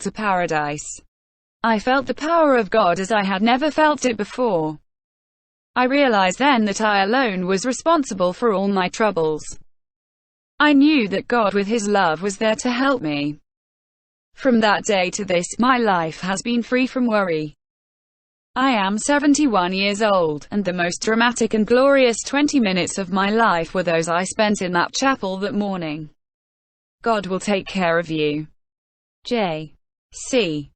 to paradise. I felt the power of God as I had never felt it before. I realized then that I alone was responsible for all my troubles. I knew that God with His love was there to help me. From that day to this, my life has been free from worry. I am 71 years old, and the most dramatic and glorious 20 minutes of my life were those I spent in that chapel that morning. God will take care of you. J. C.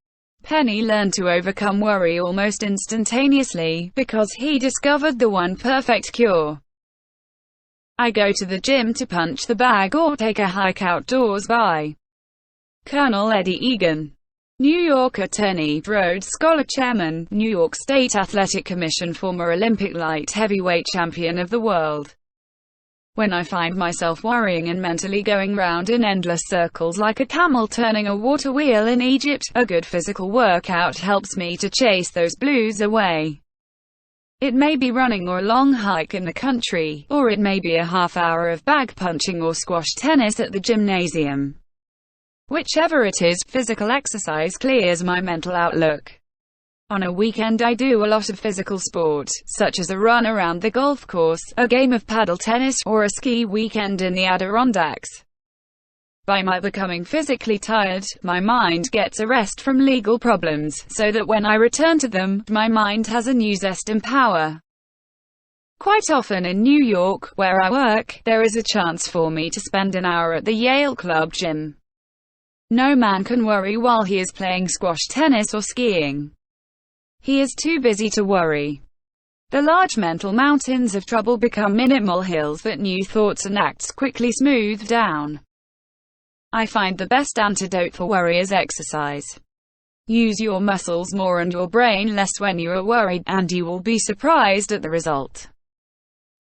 Penny learned to overcome worry almost instantaneously, because he discovered the one perfect cure. I go to the gym to punch the bag or take a hike outdoors. By Colonel Eddie Eagan. New York attorney, Rhodes Scholar Chairman, New York State Athletic Commission, former Olympic light heavyweight champion of the world. When I find myself worrying and mentally going round in endless circles like a camel turning a water wheel in Egypt, a good physical workout helps me to chase those blues away. It may be running or a long hike in the country, or it may be a half hour of bag punching or squash tennis at the gymnasium. Whichever it is, physical exercise clears my mental outlook. On a weekend I do a lot of physical sport, such as a run around the golf course, a game of paddle tennis, or a ski weekend in the Adirondacks. By my becoming physically tired, my mind gets a rest from legal problems, so that when I return to them, my mind has a new zest and power. Quite often in New York, where I work, there is a chance for me to spend an hour at the Yale Club gym. No man can worry while he is playing squash tennis or skiing. He is too busy to worry. The large mental mountains of trouble become minimal hills that new thoughts and acts quickly smooth down. I find the best antidote for worry is exercise. Use your muscles more and your brain less when you are worried, and you will be surprised at the result.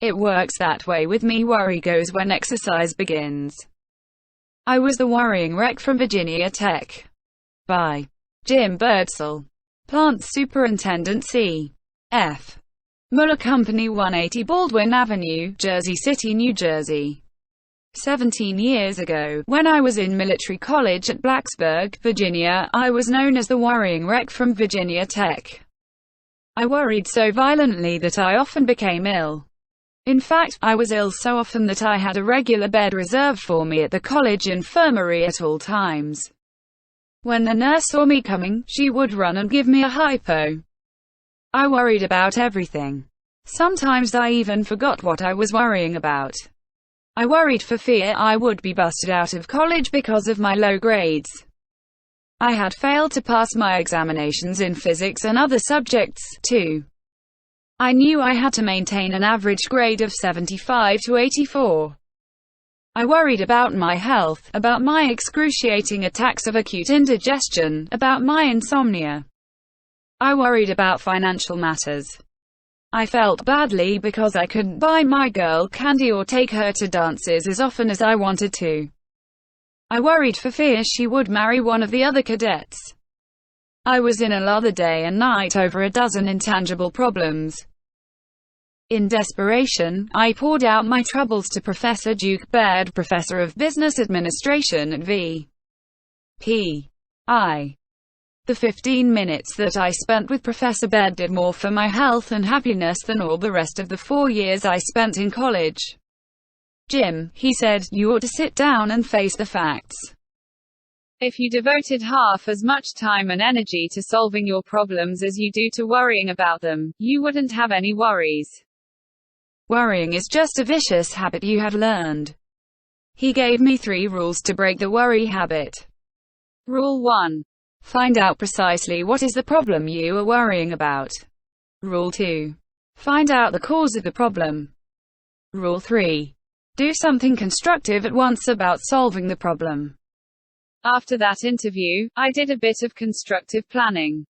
It works that way with me. Worry goes when exercise begins. I was the worrying wreck from Virginia Tech. By Jim Birdsell. Plant Superintendent C. F. Muller Company, 180 Baldwin Avenue, Jersey City, New Jersey. 17 years ago, when I was in military college at Blacksburg, Virginia, I was known as the worrying wreck from Virginia Tech. I worried so violently that I often became ill. In fact, I was ill so often that I had a regular bed reserved for me at the college infirmary at all times. When the nurse saw me coming, she would run and give me a hypo. I worried about everything. Sometimes I even forgot what I was worrying about. I worried for fear I would be busted out of college because of my low grades. I had failed to pass my examinations in physics and other subjects, too. I knew I had to maintain an average grade of 75 to 84. I worried about my health, about my excruciating attacks of acute indigestion, about my insomnia. I worried about financial matters. I felt badly because I couldn't buy my girl candy or take her to dances as often as I wanted to. I worried for fear she would marry one of the other cadets. I was in a lather day and night over a dozen intangible problems. In desperation, I poured out my troubles to Professor Duke Baird, Professor of Business Administration at V.P. I. The 15 minutes that I spent with Professor Baird did more for my health and happiness than all the rest of the 4 years I spent in college. Jim, he said, you ought to sit down and face the facts. If you devoted half as much time and energy to solving your problems as you do to worrying about them, you wouldn't have any worries. Worrying is just a vicious habit you have learned. He gave me 3 rules to break the worry habit. Rule 1. Find out precisely what is the problem you are worrying about. Rule 2. Find out the cause of the problem. Rule 3. Do something constructive at once about solving the problem. After that interview, I did a bit of constructive planning.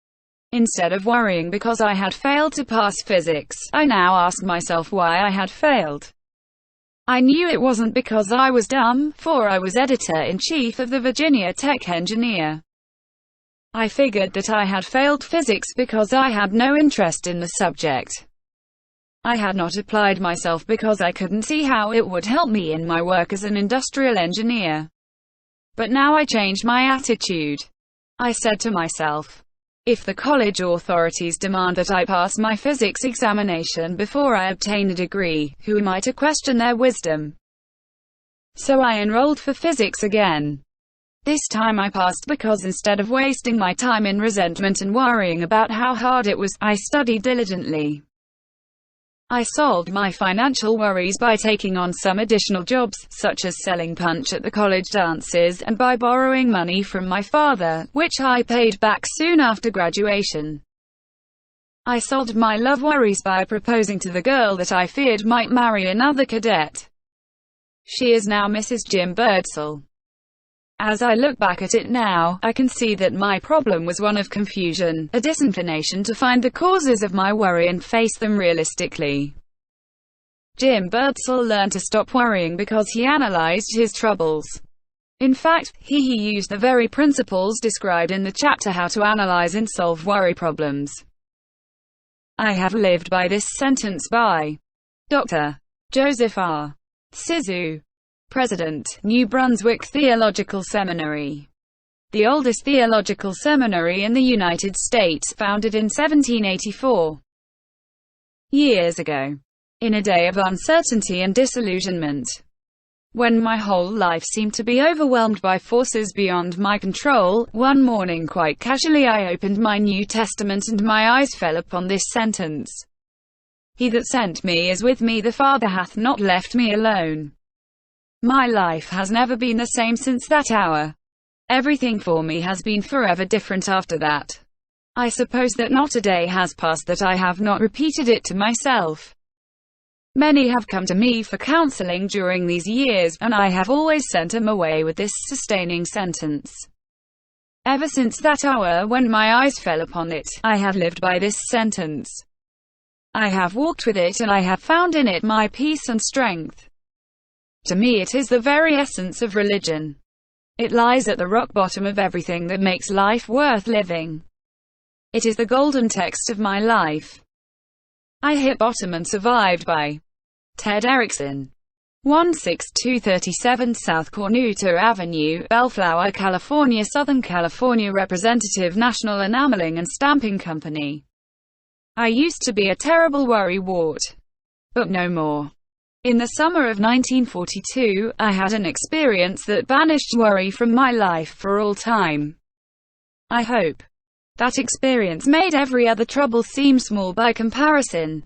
Instead of worrying because I had failed to pass physics, I now asked myself why I had failed. I knew it wasn't because I was dumb, for I was editor-in-chief of the Virginia Tech Engineer. I figured that I had failed physics because I had no interest in the subject. I had not applied myself because I couldn't see how it would help me in my work as an industrial engineer. But now I changed my attitude. I said to myself, if the college authorities demand that I pass my physics examination before I obtain a degree, who am I to question their wisdom? So I enrolled for physics again. This time I passed because instead of wasting my time in resentment and worrying about how hard it was, I studied diligently. I solved my financial worries by taking on some additional jobs, such as selling punch at the college dances, and by borrowing money from my father, which I paid back soon after graduation. I solved my love worries by proposing to the girl that I feared might marry another cadet. She is now Mrs. Jim Birdsall. As I look back at it now, I can see that my problem was one of confusion, a disinclination to find the causes of my worry and face them realistically. Jim Birdsall learned to stop worrying because he analyzed his troubles. In fact, he used the very principles described in the chapter How to Analyze and Solve Worry Problems. I have lived by this sentence by Dr. Joseph R. Sizu, President, New Brunswick Theological Seminary. The oldest theological seminary in the United States, founded in 1784. Years ago, in a day of uncertainty and disillusionment, when my whole life seemed to be overwhelmed by forces beyond my control, one morning quite casually I opened my New Testament and my eyes fell upon this sentence. He that sent me is with me, the Father hath not left me alone. My life has never been the same since that hour. Everything for me has been forever different after that. I suppose that not a day has passed that I have not repeated it to myself. Many have come to me for counseling during these years, and I have always sent them away with this sustaining sentence. Ever since that hour when my eyes fell upon it, I have lived by this sentence. I have walked with it and I have found in it my peace and strength. To me it is the very essence of religion. It lies at the rock bottom of everything that makes life worth living. It is the golden text of my life. I hit bottom and survived by Ted Erickson. 16237 South Cornuta Avenue, Bellflower, California, Southern California. Representative, National Enameling and Stamping Company. I used to be a terrible worrywart, but no more. In the summer of 1942, I had an experience that banished worry from my life for all time. I hope that experience made every other trouble seem small by comparison.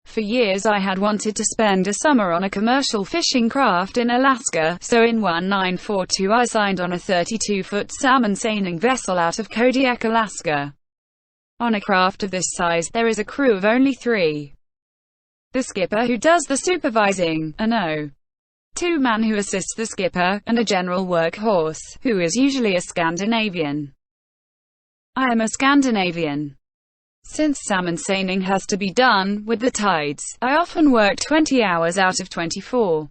For years I had wanted to spend a summer on a commercial fishing craft in Alaska, so in 1942 I signed on a 32-foot salmon seining vessel out of Kodiak, Alaska. On a craft of this size, there is a crew of only 3. The skipper who does the supervising, an O2 man who assists the skipper, and a general workhorse, who is usually a Scandinavian. I am a Scandinavian. Since salmon seining has to be done with the tides, I often work 20 hours out of 24.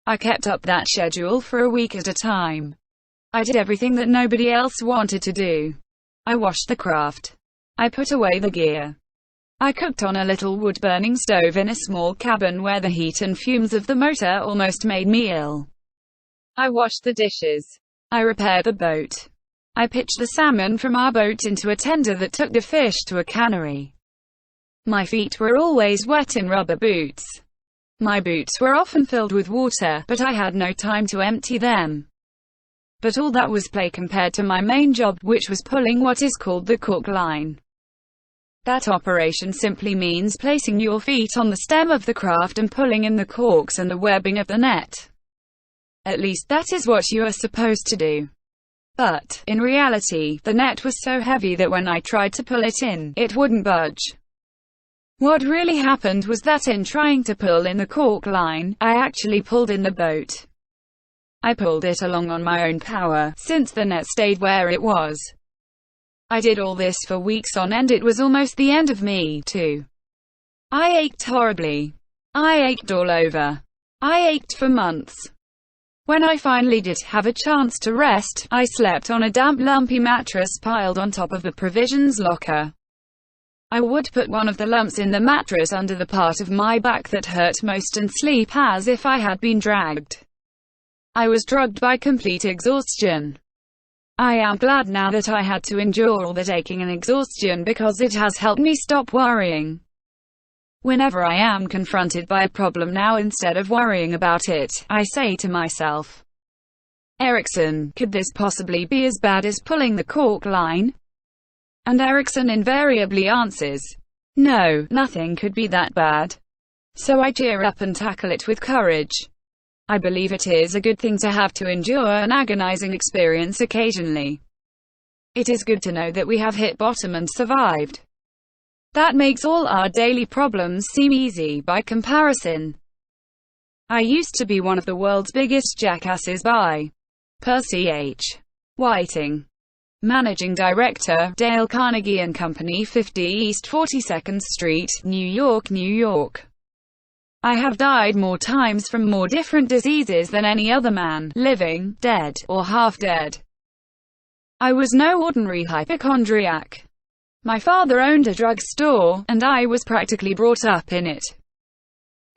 I kept up that schedule for a week at a time. I did everything that nobody else wanted to do. I washed the craft. I put away the gear. I cooked on a little wood-burning stove in a small cabin where the heat and fumes of the motor almost made me ill. I washed the dishes. I repaired the boat. I pitched the salmon from our boat into a tender that took the fish to a cannery. My feet were always wet in rubber boots. My boots were often filled with water, but I had no time to empty them. But all that was play compared to my main job, which was pulling what is called the cork line. That operation simply means placing your feet on the stem of the craft and pulling in the corks and the webbing of the net. At least that is what you are supposed to do. But, in reality, the net was so heavy that when I tried to pull it in, it wouldn't budge. What really happened was that in trying to pull in the cork line, I actually pulled in the boat. I pulled it along on my own power, since the net stayed where it was. I did all this for weeks on end. It was almost the end of me, too. I ached horribly. I ached all over. I ached for months. When I finally did have a chance to rest, I slept on a damp, lumpy mattress piled on top of the provisions locker. I would put one of the lumps in the mattress under the part of my back that hurt most and sleep as if I had been dragged. I was drugged by complete exhaustion. I am glad now that I had to endure all that aching and exhaustion because it has helped me stop worrying. Whenever I am confronted by a problem now, instead of worrying about it, I say to myself, Erickson, could this possibly be as bad as pulling the cork line? And Erickson invariably answers, no, nothing could be that bad. So I cheer up and tackle it with courage. I believe it is a good thing to have to endure an agonizing experience occasionally. It is good to know that we have hit bottom and survived. That makes all our daily problems seem easy by comparison. I used to be one of the world's biggest jackasses by Percy H. Whiting. Managing Director, Dale Carnegie and Company, 50 East 42nd Street, New York, New York. I have died more times from more different diseases than any other man, living, dead, or half dead. I was no ordinary hypochondriac. My father owned a drugstore, and I was practically brought up in it.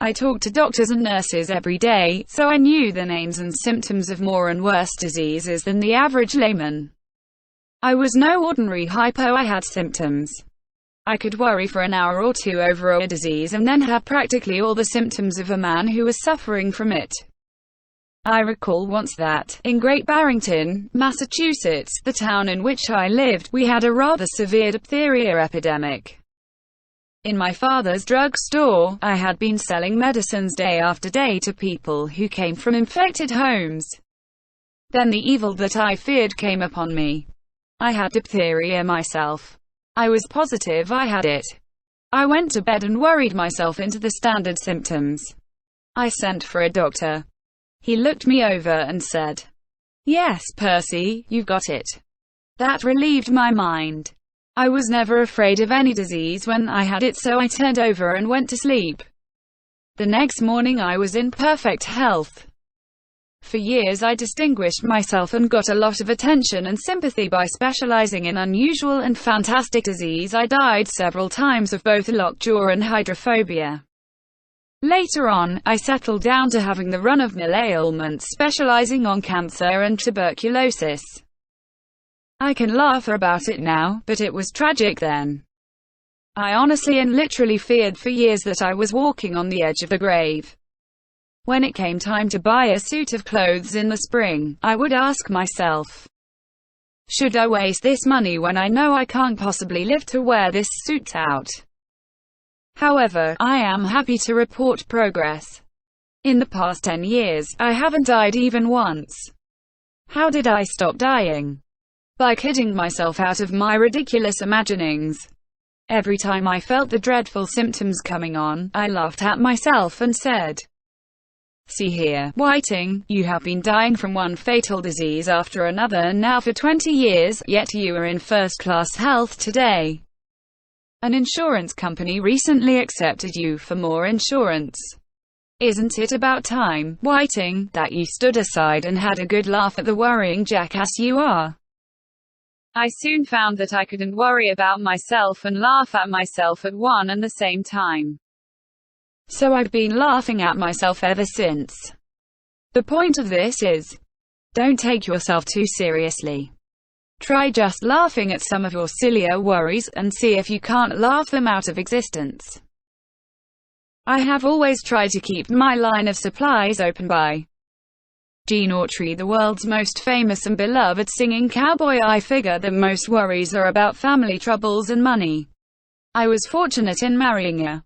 I talked to doctors and nurses every day, so I knew the names and symptoms of more and worse diseases than the average layman. I was no ordinary hypo. I had symptoms. I could worry for an hour or two over a disease and then have practically all the symptoms of a man who was suffering from it. I recall once that, in Great Barrington, Massachusetts, the town in which I lived, we had a rather severe diphtheria epidemic. In my father's drugstore, I had been selling medicines day after day to people who came from infected homes. Then the evil that I feared came upon me. I had diphtheria myself. I was positive I had it. I went to bed and worried myself into the standard symptoms. I sent for a doctor. He looked me over and said, "Yes, Percy, you've got it." That relieved my mind. I was never afraid of any disease when I had it, so I turned over and went to sleep. The next morning I was in perfect health. For years I distinguished myself and got a lot of attention and sympathy by specializing in unusual and fantastic disease. I died several times of both lockjaw and hydrophobia. Later on, I settled down to having the run-of-mill ailments, specializing on cancer and tuberculosis. I can laugh about it now, but it was tragic then. I honestly and literally feared for years that I was walking on the edge of the grave. When it came time to buy a suit of clothes in the spring, I would ask myself, should I waste this money when I know I can't possibly live to wear this suit out? However, I am happy to report progress. In the past 10 years, I haven't died even once. How did I stop dying? By kidding myself out of my ridiculous imaginings. Every time I felt the dreadful symptoms coming on, I laughed at myself and said, "See here, Whiting, you have been dying from one fatal disease after another now for 20 years, yet you are in first-class health today. An insurance company recently accepted you for more insurance. Isn't it about time, Whiting, that you stood aside and had a good laugh at the worrying jackass you are?" I soon found that I couldn't worry about myself and laugh at myself at one and the same time. So I've been laughing at myself ever since. The point of this is, don't take yourself too seriously. Try just laughing at some of your sillier worries, and see if you can't laugh them out of existence. I have always tried to keep my line of supplies open by Gene Autry, the world's most famous and beloved singing cowboy. I figure that most worries are about family troubles and money. I was fortunate in marrying a